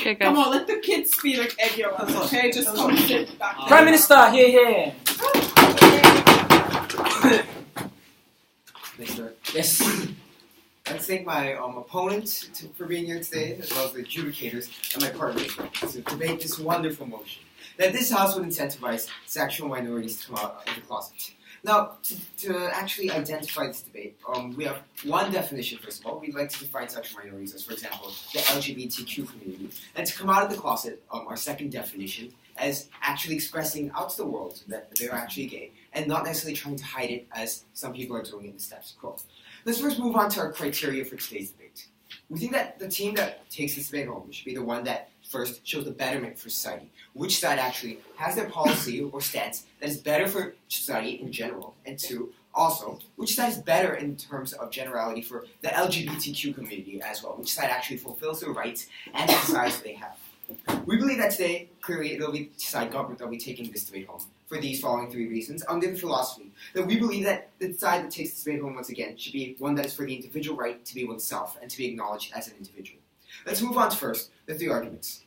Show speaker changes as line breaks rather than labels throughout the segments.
Okay,
Come
guys.
on, let the kids be like everyone, okay? Just come sit back.
Prime Minister, here. Yes.
Let's thank my opponent for being here today, as well as the adjudicators and my partners to debate this wonderful motion that this House would incentivize sexual minorities to come out of the closet. Now, to actually identify this debate, we have one definition, first of all. We'd like to define sexual minorities as, for example, the LGBTQ community. And to come out of the closet, our second definition, as actually expressing out to the world that they're actually gay, and not necessarily trying to hide it as some people are doing in the status quo. Let's first move on to our criteria for today's debate. We think that the team that takes this debate home should be the one that first shows the betterment for society. Which side actually has their policy or stance that is better for society in general, and two, also, which side is better in terms of generality for the LGBTQ community as well, which side actually fulfills their rights and the desires they have. We believe that today, clearly, it'll be the side government that will be taking this debate home for these following three reasons, under the philosophy that we believe that the side that takes this debate home once again should be one that is for the individual right to be oneself and to be acknowledged as an individual. Let's move on to first the three arguments.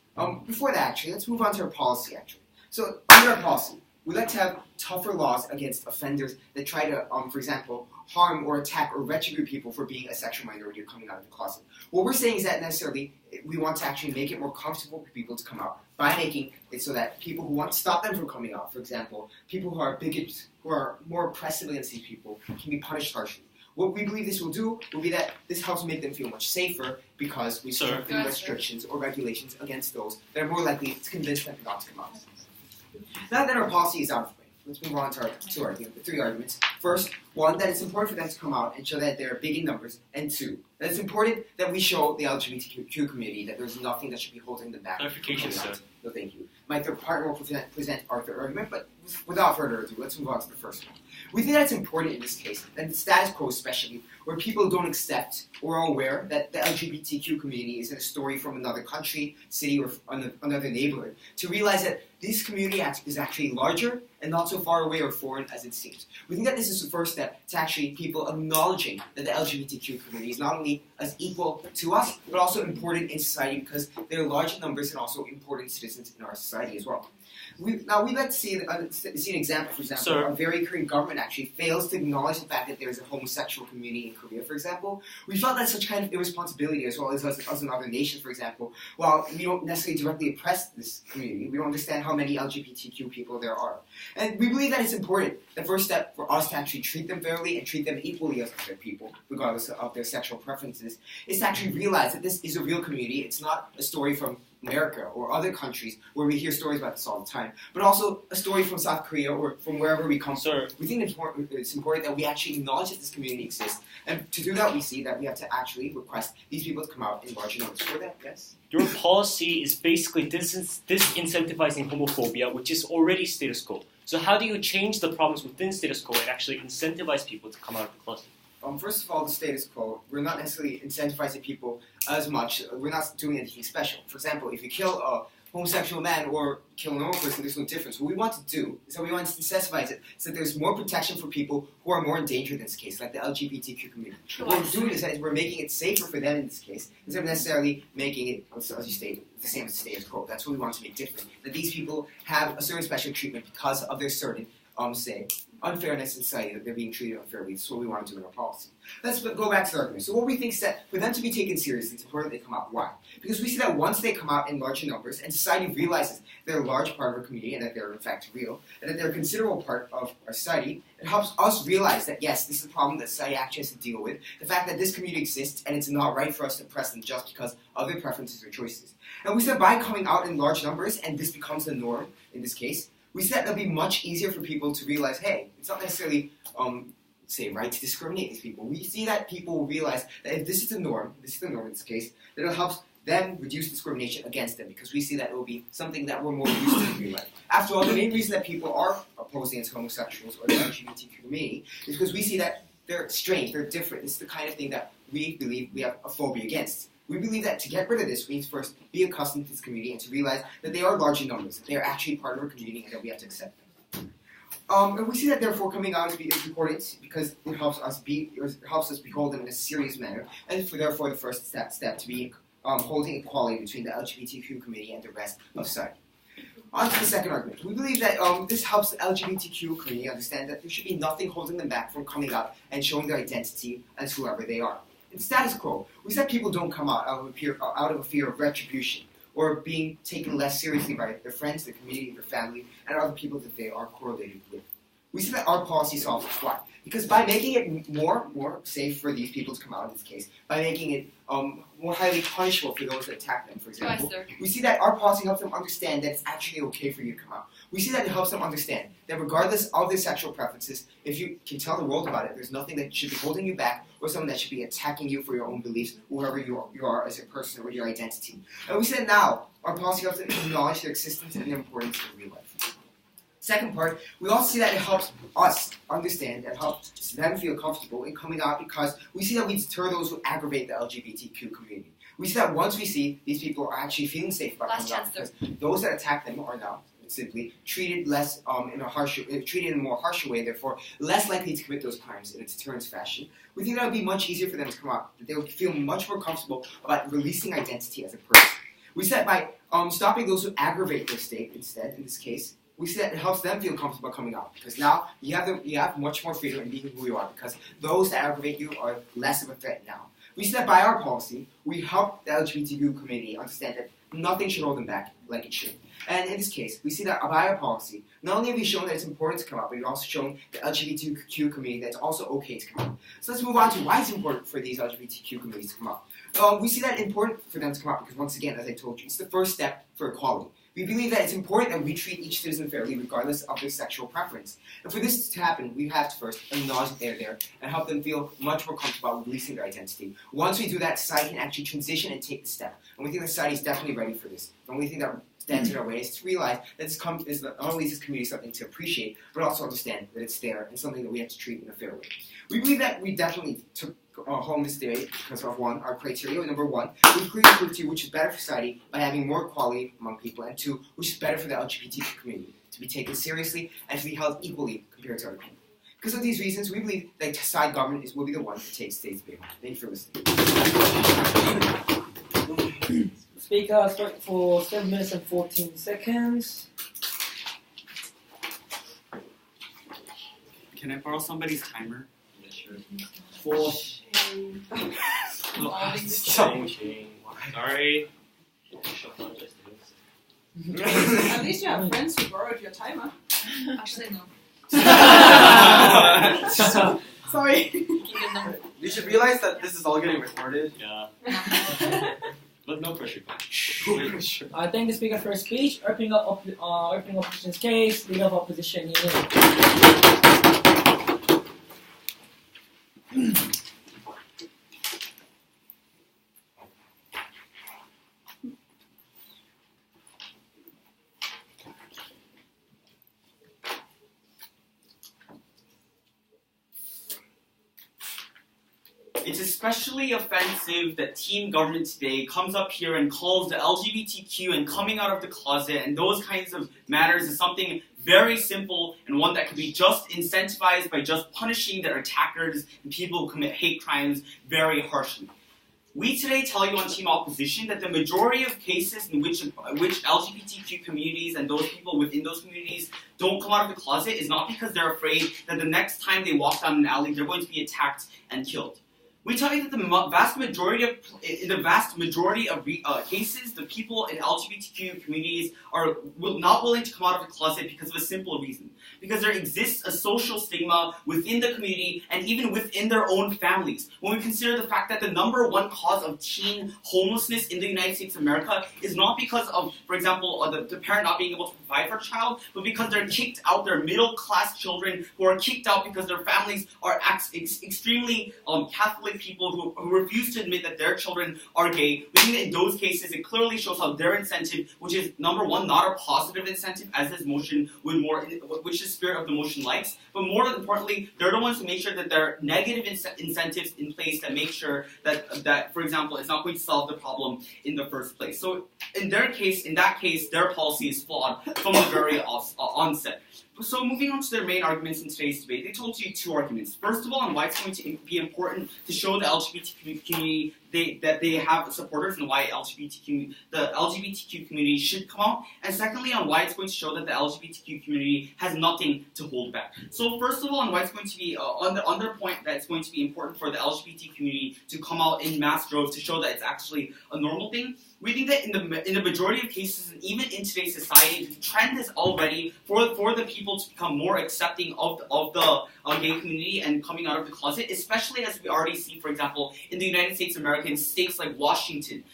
Before that, actually, let's move on to our policy, actually. So, in our policy, we'd like to have tougher laws against offenders that try to, for example, harm or attack or retribute people for being a sexual minority or coming out of the closet. What we're saying is that necessarily we want to actually make it more comfortable for people to come out by making it so that people who want to stop them from coming out, for example, people who are bigots, who are more oppressive against these people, can be punished harshly. What we believe this will do will be that this helps make them feel much safer because we strengthen restrictions or regulations against those that are more likely to convince them not to come out. Now that our policy is out of the way, let's move on to our three arguments. First, one, that it's important for them to come out and show that they're big in numbers, and two, that it's important that we show the LGBTQ community that there's nothing that should be holding them back.
Clarification, sir.
No, thank you. My third partner will present our third argument, but without further ado, let's move on to the first one. We think that it's important in this case, that the status quo especially, where people don't accept or are aware that the LGBTQ community is in a story from another country, city, or another neighborhood, to realize that this community is actually larger and not so far away or foreign as it seems. We think that this is the first step to actually people acknowledging that the LGBTQ community is not only as equal to us, but also important in society because they're large in numbers and also important citizens in our society as well. We'd like to see an example, for example,
Sir.
our very Korean government actually fails to acknowledge the fact that there's a homosexual community in Korea, for example. We felt that such kind of irresponsibility, as well as us in other nations, for example, while we don't necessarily directly oppress this community, we don't understand how many LGBTQ people there are. And we believe that it's important, the first step for us to actually treat them fairly and treat them equally as other people, regardless of their sexual preferences, is to actually realize that this is a real community. It's not a story from America or other countries where we hear stories about this all the time, but also a story from South Korea or from wherever we come from. We think it's important that we actually acknowledge that this community exists, and to do that we see that we have to actually request these people to come out in larger numbers. For that, yes?
Your policy is basically disincentivizing homophobia, which is already status quo. So how do you change the problems within status quo and actually incentivize people to come out of the closet?
First of all, the status quo, we're not necessarily incentivizing people as much. We're not doing anything special. For example, if you kill a homosexual man or kill a normal person, there's no difference. What we want to do is that we want to incentivize it so that there's more protection for people who are more in danger in this case, like the LGBTQ community. What we're doing is that we're making it safer for them in this case, instead of necessarily making it, as you stated, the same as the status quo. That's what we want to make different. That these people have a certain special treatment because of their certain, say, unfairness in society, that they're being treated unfairly. That's what we want to do in our policy. Let's go back to the argument. So what we think is that for them to be taken seriously, it's important they come out. Why? Because we see that once they come out in larger numbers, and society realizes they're a large part of our community, and that they're in fact real, and that they're a considerable part of our society, it helps us realize that yes, this is a problem that society actually has to deal with. The fact that this community exists, and it's not right for us to oppress them just because of their preferences or choices. And we see that by coming out in large numbers, and this becomes the norm in this case, we see that it'll be much easier for people to realize, hey, it's not necessarily, right to discriminate these people. We see that people will realize that if this is the norm in this case, that it helps them reduce discrimination against them, because we see that it will be something that we're more used to in real life. After all, the main reason that people are opposed against homosexuals or the LGBTQ community is because we see that they're strange, they're different. It's the kind of thing that we believe we have a phobia against. We believe that to get rid of this, we need to first be accustomed to this community and to realize that they are large in numbers, that they are actually part of our community, and that we have to accept them. And we see that therefore coming out is important because it helps us behold them in a serious manner, and therefore the first step to be holding equality between the LGBTQ community and the rest of society. On to the second argument. We believe that this helps the LGBTQ community understand that there should be nothing holding them back from coming out and showing their identity as whoever they are. In status quo, we said people don't come out out of a fear of retribution or being taken less seriously by their friends, their community, their family, and other people that they are correlated with. We see that our policy solves this. Why? Because by making it more safe for these people to come out in this case, by making it more highly punishable for those that attack them, for example, we see that our policy helps them understand that it's actually okay for you to come out. We see that it helps them understand that regardless of their sexual preferences, if you can tell the world about it, there's nothing that should be holding you back or someone that should be attacking you for your own beliefs, whoever you are as a person or your identity. And we see that now our policy helps them acknowledge their existence and their importance in real life. Second part, we also see that it helps us understand and helps them feel comfortable in coming out because we see that we deter those who aggravate the LGBTQ community. We see that once we see these people are actually feeling safe about coming out because those that attack them are now simply treated less treated in a more harsher way, therefore less likely to commit those crimes in a deterrence fashion. We think that would be much easier for them to come out, that they would feel much more comfortable about releasing identity as a person. We see that by stopping those who aggravate their state instead, in this case, we see that it helps them feel comfortable coming out because now you have much more freedom in being who you are because those that aggravate you are less of a threat now. We see that by our policy, we help the LGBTQ community understand that nothing should hold them back like it should. And in this case, we see that by our policy, not only have we shown that it's important to come out, but we've also shown the LGBTQ community that it's also okay to come out. So let's move on to why it's important for these LGBTQ communities to come out. We see that it's important for them to come out because, once again, as I told you, it's the first step for equality. We believe that it's important that we treat each citizen fairly regardless of their sexual preference. And for this to happen, we have to first acknowledge that they're there and help them feel much more comfortable with releasing their identity. Once we do that, society can actually transition and take the step. And we think that society is definitely ready for this. The only thing that stands in our way is to realize that this is not only this community something to appreciate, but also understand that it's there and something that we have to treat in a fair way. We believe that we definitely took home this day because of one, our criteria. Number one, we've clearly proved to you which is better for society by having more equality among people, and two, which is better for the LGBTQ community to be taken seriously and to be held equally compared to other people. Because of these reasons, we believe that side government will be the one to take states big. Thank you for listening.
Speaker for 7 minutes and 14 seconds.
Can I borrow somebody's timer?
Yeah, sure.
For
Sorry.
At least you have friends who borrowed your timer.
Actually, no.
Sorry.
You should realize that this is all getting recorded.
Yeah. But no pressure.
I thank the speaker for his speech. Opening up opposition's case. Leader of opposition here.
It's especially offensive that Team Government Today comes up here and calls the LGBTQ and coming out of the closet and those kinds of matters as something very simple and one that can be just incentivized by just punishing their attackers and people who commit hate crimes very harshly. We today tell you on Team Opposition that the majority of cases in which LGBTQ communities and those people within those communities don't come out of the closet is not because they're afraid that the next time they walk down an alley they're going to be attacked and killed. We tell you that in the vast majority of cases, the people in LGBTQ communities are not willing to come out of the closet because of a simple reason. Because there exists a social stigma within the community and even within their own families. When we consider the fact that the number one cause of teen homelessness in the United States of America is not because of, for example, the parent not being able to provide for a child, but because they're kicked out, they're middle-class children who are kicked out because their families are extremely Catholic people who refuse to admit that their children are gay. We think that in those cases, it clearly shows how their incentive, which is, number one, not a positive incentive, as this motion would which the spirit of the motion likes, but more importantly, they're the ones who make sure that there are negative incentives in place that make sure that, for example, it's not going to solve the problem in the first place. So in that case, their policy is flawed from the very onset. So moving on to their main arguments in today's debate, they told you two arguments. First of all, on why it's going to be important to show the LGBT community they have supporters and why the LGBTQ community should come out, and secondly on why it's going to show that the LGBTQ community has nothing to hold back. So first of all, on why it's going to be on their point that it's going to be important for the LGBT community to come out in mass droves to show that it's actually a normal thing. We think that in the majority of cases, and even in today's society, the trend is already for the people to become more accepting of the gay community and coming out of the closet, especially as we already see, for example, in the United States of America, in states like Washington.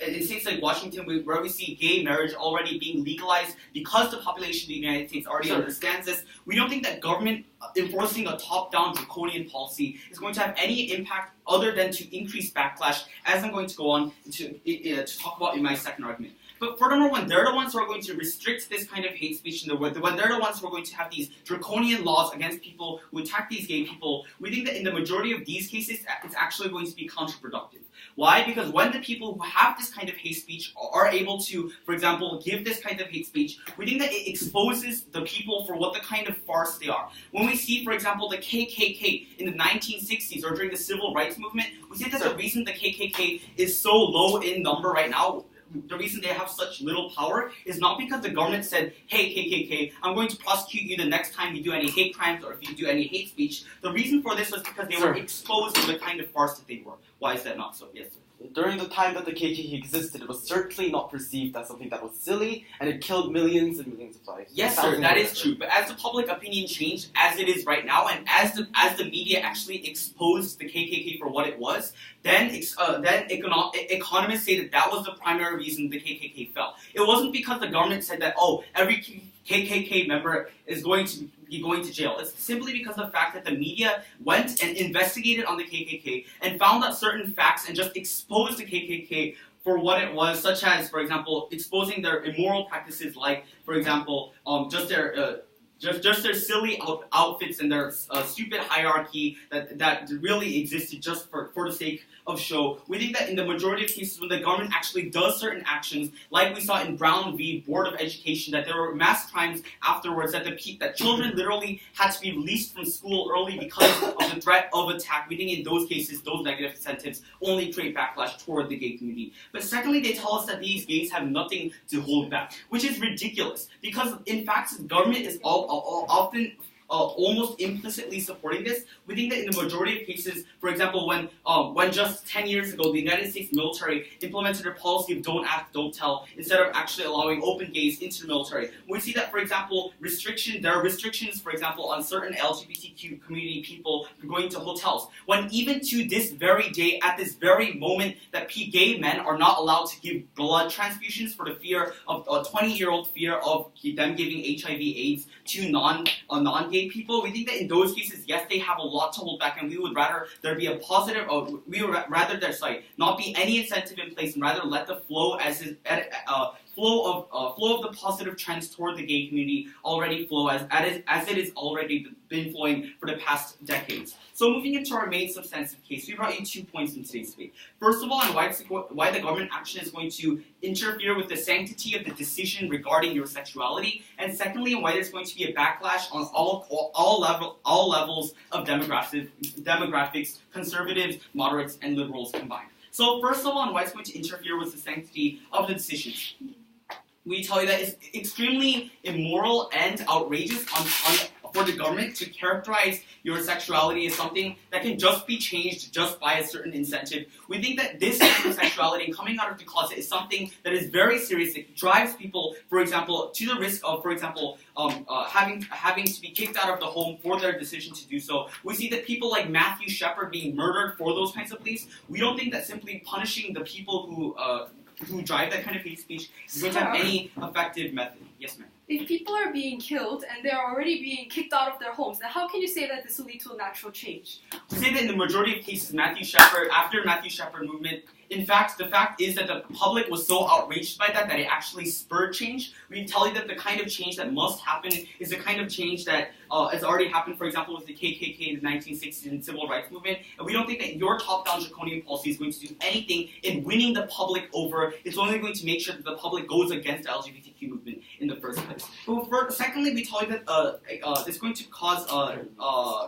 In states like Washington, where we see gay marriage already being legalized because the population of the United States already understands this, we don't think that government enforcing a top-down draconian policy is going to have any impact other than to increase backlash, as I'm going to go on to talk about in my second argument. But furthermore, when they're the ones who are going to restrict this kind of hate speech, when they're the ones who are going to have these draconian laws against people who attack these gay people, we think that in the majority of these cases, it's actually going to be counterproductive. Why? Because when the people who have this kind of hate speech are able to, for example, give this kind of hate speech, we think that it exposes the people for what the kind of farce they are. When we see, for example, the KKK in the 1960s or during the civil rights movement, we see that the reason the KKK is so low in number right now, the reason they have such little power is not because the government said, hey, KKK, I'm going to prosecute you the next time you do any hate crimes or if you do any hate speech. The reason for this was because they were exposed to the kind of farce that they were. Why is that not so? Yes, sir.
During the time that the KKK existed, it was certainly not perceived as something that was silly, and it killed millions and millions of lives.
Yes, sir, that is true. But as the public opinion changed, as it is right now, and as the media actually exposed the KKK for what it was, then economists say that was the primary reason the KKK fell. It wasn't because the government said that, every KKK member is going to be going to jail. It's simply because of the fact that the media went and investigated on the KKK and found out certain facts and just exposed the KKK for what it was, such as, for example, exposing their immoral practices, like, for example, just their silly outfits and their stupid hierarchy that really existed just for the sake of show. We think that in the majority of cases when the government actually does certain actions, like we saw in Brown v. Board of Education, that there were mass crimes afterwards, that children literally had to be released from school early because of the threat of attack. We think in those cases, those negative incentives only create backlash toward the gay community. But secondly, they tell us that these gays have nothing to hold back, which is ridiculous, because in fact, the government is often almost implicitly supporting this. We think that in the majority of cases, for example, when just 10 years ago the United States military implemented a policy of don't ask, don't tell, instead of actually allowing open gays into the military, we see that, for example, there are restrictions, for example, on certain LGBTQ community people going to hotels. When even to this very day, at this very moment, that gay men are not allowed to give blood transfusions for the fear of a 20-year-old fear of them giving HIV/AIDS to non-gay people. We think that in those cases, yes, they have a lot to hold back, and we would rather there be a positive, not be any incentive in place, and rather let the flow flow of the positive trends toward the gay community already flow as it is already been flowing for the past decades. So moving into our main substantive case, we brought you 2 points in today's debate. First of all, on why the government action is going to interfere with the sanctity of the decision regarding your sexuality, and secondly, on why there's going to be a backlash on all levels of demographics, conservatives, moderates, and liberals combined. So first of all, on why it's going to interfere with the sanctity of the decisions. We tell you that it's extremely immoral and outrageous for the government to characterize your sexuality as something that can just be changed just by a certain incentive. We think that this kind of sexuality and coming out of the closet is something that is very serious. It drives people, for example, to the risk of, for example, having to be kicked out of the home for their decision to do so. We see that people like Matthew Shepard being murdered for those kinds of beliefs. We don't think that simply punishing the people who drive that kind of hate speech is going to have any effective method. Yes, ma'am.
If people are being killed and they're already being kicked out of their homes, then how can you say that this will lead to a natural change?
To say that in the majority of cases, after Matthew Shepard movement, in fact, the fact is that the public was so outraged by that it actually spurred change. We tell you that the kind of change that must happen is the kind of change that has already happened, for example, with the KKK in the 1960s and civil rights movement. And we don't think that your top-down draconian policy is going to do anything in winning the public over. It's only going to make sure that the public goes against the LGBTQ movement in the first place. But secondly, we tell you that it's going to cause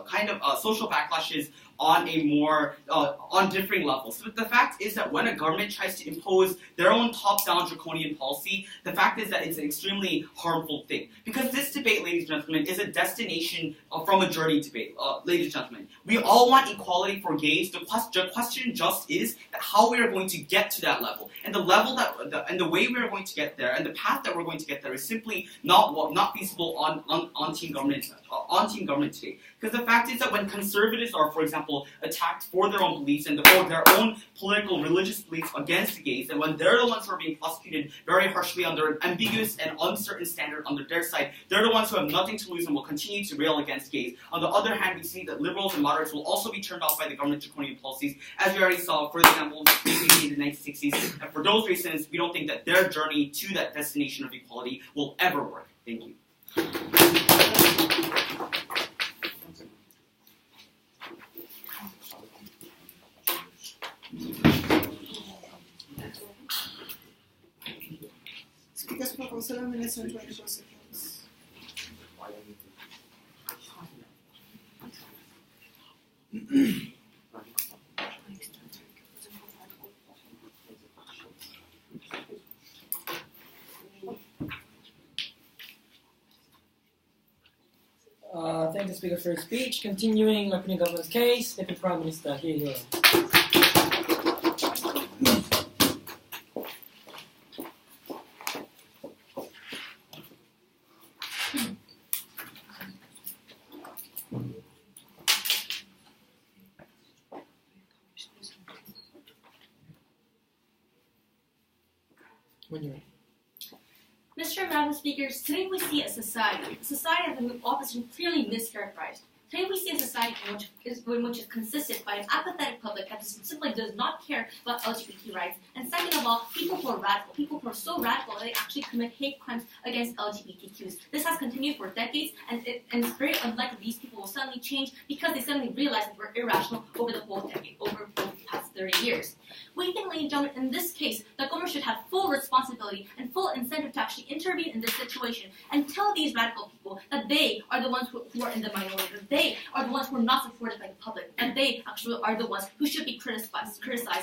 kind of social backlashes on a more on differing levels. But the fact is that when a government tries to impose their own top-down draconian policy, the fact is that it's an extremely harmful thing. Because this debate, ladies and gentlemen, is a destination from a journey debate. Ladies and gentlemen, we all want equality for gays. The question just is that how we are going to get to that level, and the level and the way we are going to get there, and the path that we're going to get there is simply not feasible on team government today. Because the fact is that when conservatives are, for example, attacked for their own beliefs and for their own political, religious beliefs against the gays, and when they're the ones who are being prosecuted very harshly under an ambiguous and uncertain standard under their side, they're the ones who have nothing to lose and will continue to rail against gays. On the other hand, we see that liberals and moderates will also be turned off by the government draconian policies, as we already saw, for example, in the 1960s. And for those reasons, we don't think that their journey to that destination of equality will ever work. Thank you.
Speakers for Council, minutes and 24 seconds.
Thank the speaker for his speech. Continuing opening government's case, Deputy Prime Minister, here. When you're ready.
Mr. and Madam Speakers, today we see a society that the opposition clearly mischaracterized. Today we see a society in which is consisted by an apathetic public that simply does not care about LGBT rights, and second of all, people who are radical, people who are so radical that they actually commit hate crimes against LGBTQs. This has continued for decades, and it's very unlikely these people will suddenly change because they suddenly realize that we're irrational over the whole decade, over the past 30 years. We think, ladies and gentlemen, in this case, the government should have full responsibility and full incentive to actually intervene in this situation and tell these radical people that they are the ones who are in the minority, that they are the ones who are not supported by the public, and they actually are the ones who should be criticized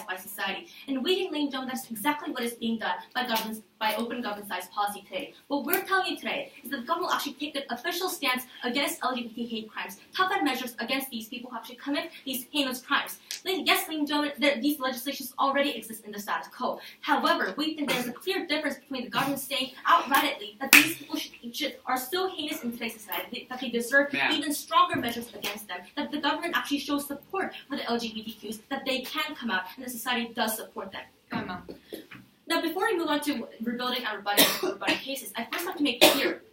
by society. And we think, ladies and gentlemen, that's exactly what is being done by open government size policy today. What we're telling you today is that the government will actually take an official stance against LGBT hate crimes, toughen measures against these people who actually commit these heinous crimes. Yes, ladies and gentlemen, these legislations already exist in the status quo. However, we think there's a clear difference between the government saying outrightly that these people are so heinous in today's society that they deserve even stronger measures against them, that the government actually shows support for the LGBTQs, that they can come out and the society does support them. Now, before we move on to rebuilding and rebutting cases, I first have to make clear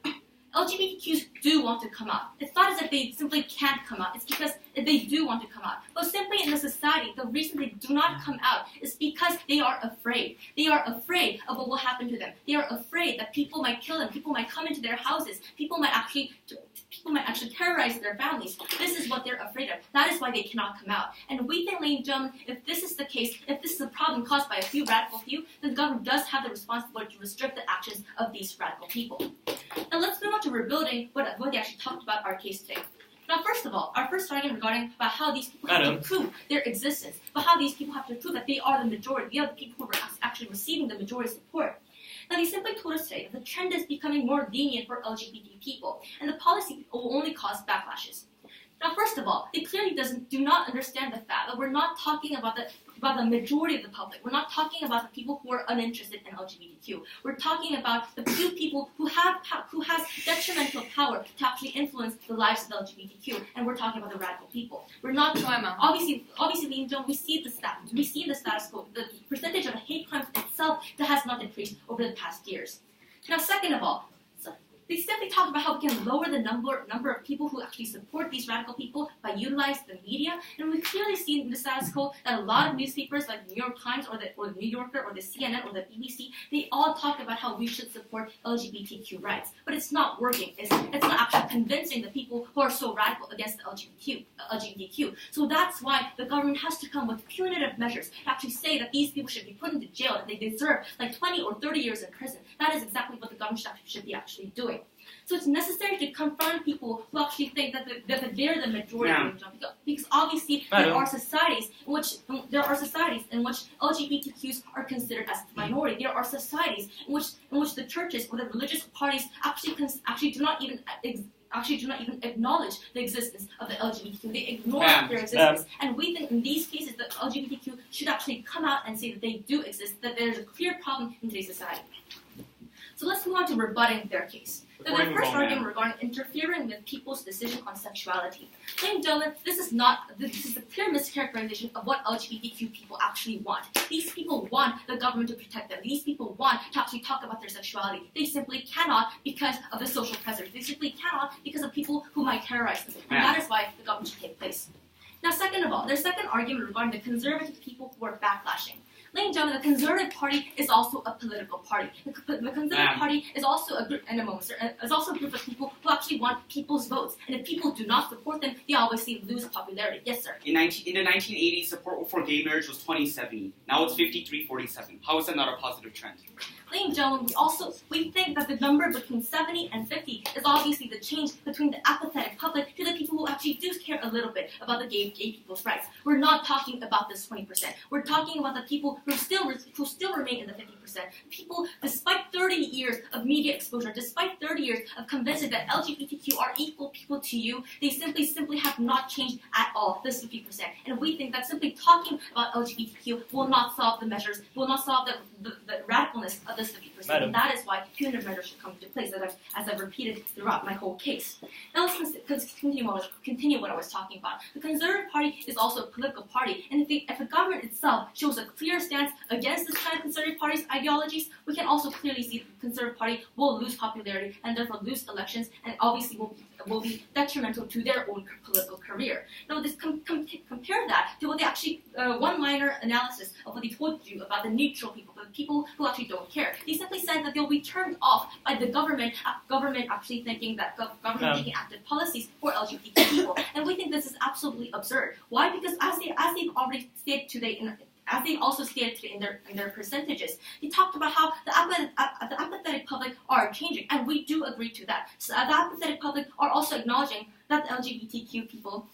LGBTQs do want to come out. It's not as if they simply can't come out. It's because they do want to come out. But simply in the society, the reason they do not come out is because they are afraid. They are afraid of what will happen to them. They are afraid that people might kill them. People might come into their houses. People might actually terrorize their families. This is what they're afraid of. That is why they cannot come out. And we think, ladies and gentlemen, if this is the case, if this is a problem caused by a few radical few, then the government does have the responsibility to restrict the actions of these radical people. Now let's move on to rebuilding what they actually talked about our case today. Now, first of all, our first argument regarding about how these people have to prove their existence, but how these people have to prove that they are the majority, they are the people who are actually receiving the majority support. Now, they simply told us today that the trend is becoming more lenient for LGBT people, and the policy will only cause backlashes. Now, first of all, they clearly do not understand the fact that we're not talking about the majority of the public. We're not talking about the people who are uninterested in LGBTQ. We're talking about the few people who has detrimental power to actually influence the lives of the LGBTQ, and we're talking about the radical people. We're not obviously, we see the stats. We see the status quo. The percentage of hate crimes itself that has not increased over the past years. Now, second of all, they simply talk about how we can lower the number of people who actually support these radical people by utilizing the media, and we clearly see in the status quo that a lot of newspapers like the New York Times or the New Yorker or the CNN or the BBC, they all talk about how we should support LGBTQ rights, but it's not working. It's not actually convincing the people who are so radical against the LGBTQ. So that's why the government has to come with punitive measures to actually say that these people should be put into jail and they deserve like 20 or 30 years in prison. That is exactly what the government should be actually doing. So it's necessary to confront people who actually think that they're the majority, because obviously there are societies in which LGBTQs are considered as the minority. There are societies in which the churches or the religious parties actually do not even acknowledge the existence of the LGBTQ. They ignore their existence. And we think in these cases that LGBTQ should actually come out and say that they do exist, that there's a clear problem in today's society. So let's move on to rebutting their case. So the first argument regarding interfering with people's decision on sexuality. Ladies and gentlemen, this is a clear mischaracterization of what LGBTQ people actually want. These people want the government to protect them. These people want to actually talk about their sexuality. They simply cannot because of the social pressures. They simply cannot because of people who might terrorize them. And that is why the government should take place. Now, second of all, their second argument regarding the conservative people who are backlashing. Ladies and gentlemen, the Conservative Party is also a political party. The Conservative Party is also a group, of people who actually want people's votes. And if people do not support them, they obviously lose popularity. Yes, sir.
In the 1980s, support for gay marriage was 20-70. Now it's 53-47. How is that not a positive trend?
Ladies and gentlemen, we think that the number between 70 and 50 is obviously the change between the apathetic public to the people who actually do care a little bit about the gay people's rights. We're not talking about this 20%. We're talking about the people who still remain in the 50%. People, despite 30 years of media exposure, despite 30 years of convincing that LGBTQ are equal people to you, they simply have not changed at all, this 50%. And we think that simply talking about LGBTQ will not solve the measures, will not solve the radicalness of this 50%.
Madam.
And that is why punitive measures should come into place, as I've repeated throughout my whole case. Now let's continue what I was talking about. The Conservative Party is also a political party, and if the government itself shows a clear stance against this kind of Conservative Party's ideologies, we can also clearly see that the Conservative Party will lose popularity and therefore lose elections, and obviously will be detrimental to their own political career. Now, compare that to what they actually, one-liner analysis of what they told you about the neutral people, the people who actually don't care. They simply said that they'll be turned off by the government actually thinking that government taking active policies for LGBT people. And we think this is absolutely absurd. Why? Because as they've already stated today as they also stated in their percentages, they talked about how the apathetic public are changing, and we do agree to that. So the apathetic public are also acknowledging that the LGBTQ people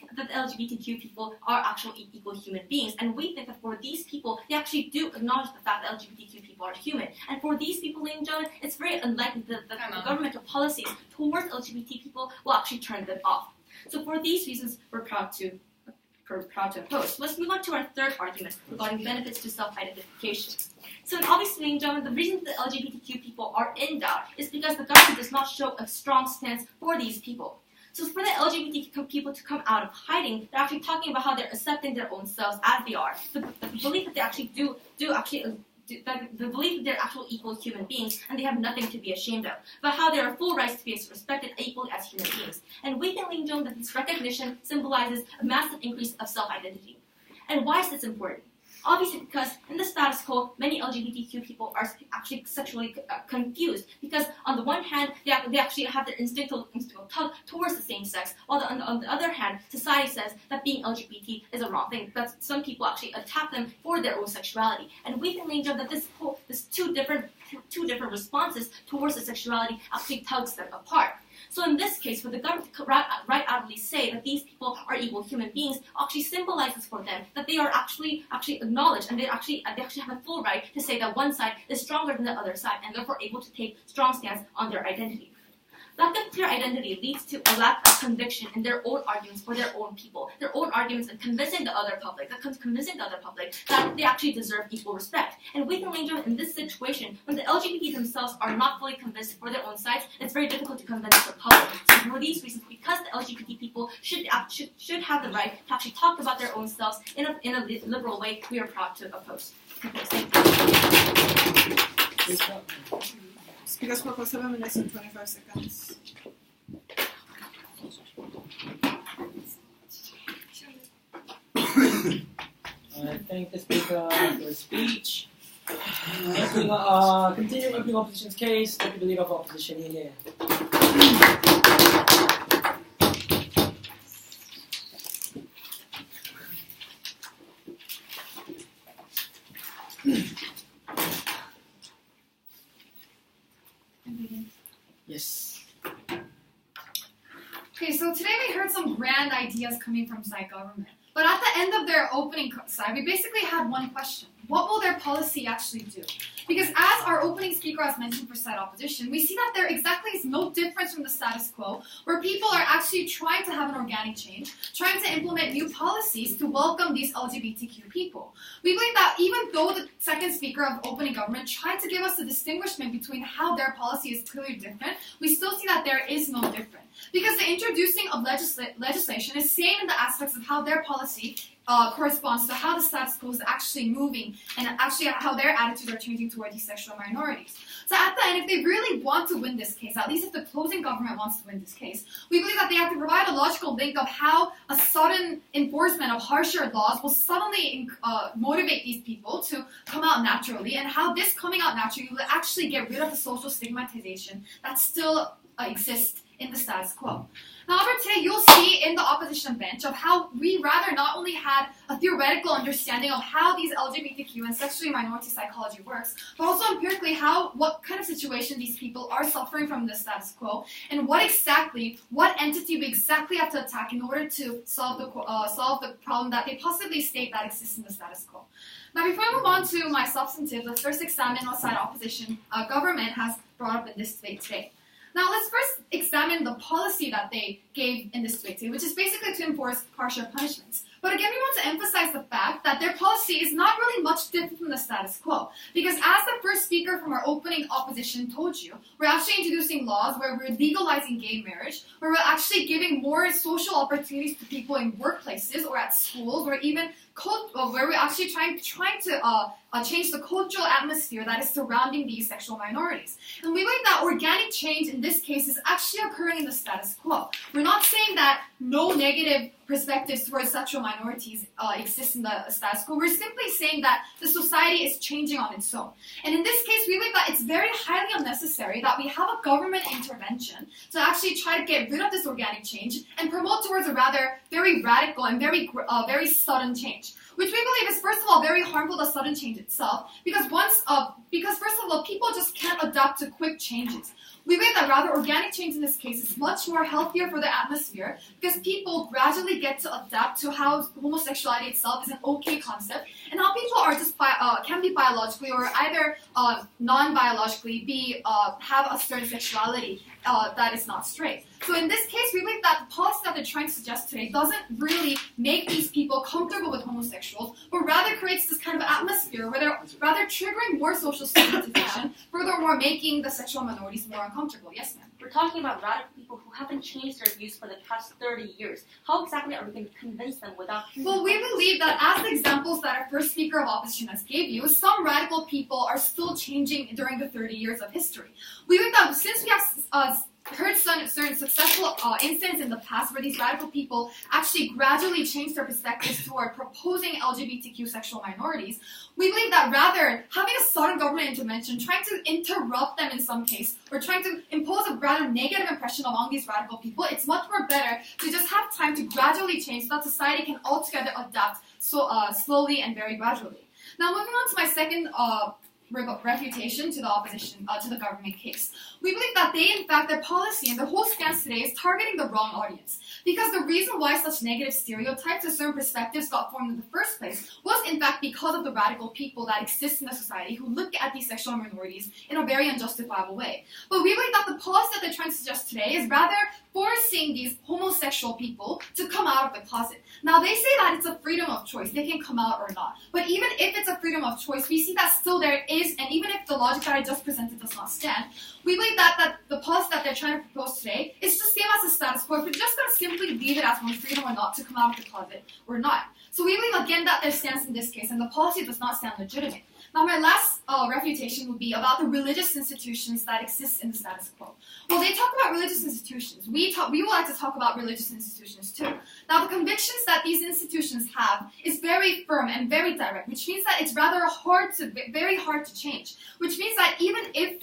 are actually equal human beings, and we think that for these people, they actually do acknowledge the fact that LGBTQ people are human. And for these people, ladies and gentlemen, it's very unlikely that the governmental policies towards LGBT people will actually turn them off. So for these reasons, we're proud to oppose. Let's move on to our third argument regarding benefits to self-identification. So obviously, ladies and gentlemen, the reason that the LGBTQ people are in doubt is because the government does not show a strong stance for these people. So for the LGBT people to come out of hiding, they're actually talking about how they're accepting their own selves as they are. The belief that they actually the belief that they're actual equal human beings and they have nothing to be ashamed of, but how they are full rights to be respected equally as human beings. And we think, ladies and gentlemen, that this recognition symbolizes a massive increase of self-identity. And why is this important? Obviously, because in the status quo, many LGBTQ people are actually sexually confused. Because on the one hand, they actually have their instinctual tug towards the same sex, while on the other hand, society says that being LGBT is a wrong thing. That some people actually attack them for their own sexuality. And we think, that this two different responses towards the sexuality actually tugs them apart. So in this case, for the government to right outwardly say that these people are equal human beings actually symbolizes for them that they are actually acknowledged, and they actually have a full right to say that one side is stronger than the other side, and therefore able to take strong stance on their identity. Lack of clear identity leads to a lack of conviction in their own arguments for their own people, their own arguments and convincing the other public that they actually deserve equal respect. And we can in this situation, when the LGBT themselves are not fully convinced for their own sides, it's very difficult to convince the public. So for these reasons, because the LGBT people should have the right to actually talk about their own selves in a liberal way, we are proud to oppose. Thank you.
Speaker spoke for 7 minutes and 25 seconds.
I thank the speaker for speech. Continue opening opposition's case. Deputy Leader of Opposition here. Yes.
Okay, so today we heard some grand ideas coming from side government. But at the end of their opening side, we basically had one question. What will their policy actually do? Because as our opening speaker has mentioned for side opposition, we see that there exactly is no difference from the status quo, where people are actually trying to have an organic change, trying to implement new policies to welcome these LGBTQ people. We believe that even though the second speaker of opening government tried to give us a distinguishment between how their policy is clearly different, we still see that there is no difference. Because the introducing of legislation is same in the aspects of how their policy corresponds to how the status quo is actually moving and actually how their attitudes are changing toward these sexual minorities. So at the end, if they really want to win this case, at least if the closing government wants to win this case, we believe that they have to provide a logical link of how a sudden enforcement of harsher laws will suddenly motivate these people to come out naturally, and how this coming out naturally will actually get rid of the social stigmatization that still exists in the status quo. However, today you'll see in the opposition bench of how we rather not only had a theoretical understanding of how these LGBTQ and sexually minority psychology works, but also empirically what kind of situation these people are suffering from the status quo, and what entity we exactly have to attack in order to solve the problem that they possibly state that exists in the status quo. Now, before I move on to my substantive, let's first examine what side opposition government has brought up in this debate today. Now, let's first examine the policy that they gave in this debate today, which is basically to enforce harsher punishments. But again, we want to emphasize the fact that their policy is not really much different from the status quo. Because as the first speaker from our opening opposition told you, we're actually introducing laws where we're legalizing gay marriage, where we're actually giving more social opportunities to people in workplaces or at schools, or even where we're actually trying to change the cultural atmosphere that is surrounding these sexual minorities. And we believe that organic change in this case is actually occurring in the status quo. We're not saying that no negative perspectives towards sexual minorities exist in the status quo. We're simply saying that the society is changing on its own. And in this case, we believe that it's very highly unnecessary that we have a government intervention to actually try to get rid of this organic change and promote towards a rather very radical and very sudden change, which we believe is, first of all, very harmful to sudden change itself, because first of all, people just can't adapt to quick changes. We believe that rather organic change in this case is much more healthier for the atmosphere, because people gradually get to adapt to how homosexuality itself is an okay concept, and how people are just can be biologically or either non-biologically have a certain sexuality that is not straight. So in this case, we believe that the policy that they're trying to suggest today doesn't really make these people comfortable with homosexuals, but rather creates this kind of atmosphere where they're rather triggering more social stigmatization, furthermore making the sexual minorities more uncomfortable. Yes, ma'am?
We're talking about radical people who haven't changed their views for the past 30 years. How exactly are we going to convince them without...
Well, we believe that as the examples that our first speaker of opposition has gave you, some radical people are still changing during the 30 years of history. We believe that since we have heard certain successful instances in the past where these radical people actually gradually changed their perspectives toward proposing LGBTQ sexual minorities, we believe that rather having a sudden government intervention, trying to interrupt them in some case, or trying to impose a rather negative impression among these radical people, it's much more better to just have time to gradually change so that society can altogether adapt slowly and very gradually. Now, moving on to my second refutation to the opposition, to the government case. We believe that their policy and their whole stance today is targeting the wrong audience. Because the reason why such negative stereotypes or certain perspectives got formed in the first place was in fact because of the radical people that exist in the society who look at these sexual minorities in a very unjustifiable way. But we believe that the policy that they're trying to suggest today is rather forcing these homosexual people to come out of the closet. Now, they say that it's a freedom of choice. They can come out or not. But even if it's a freedom of choice, we see that still there is, and even if the logic that I just presented does not stand, we believe that the policy that they're trying to propose today is the same as the status quo. If we're just going to simply leave it as one freedom or not to come out of the closet, we're not. So we believe again that their stance in this case, and the policy does not stand legitimate. Now, my last refutation would be about the religious institutions that exist in the status quo. Well, they talk about religious institutions. We would like to talk about religious institutions too. Now, the convictions that these institutions have is very firm and very direct, which means that it's rather very hard to change. Which means that even if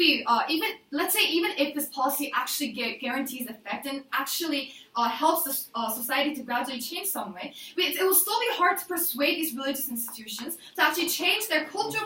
this policy actually guarantees effect and actually helps the society to gradually change some way, it will still be hard to persuade these religious institutions to actually change their cultural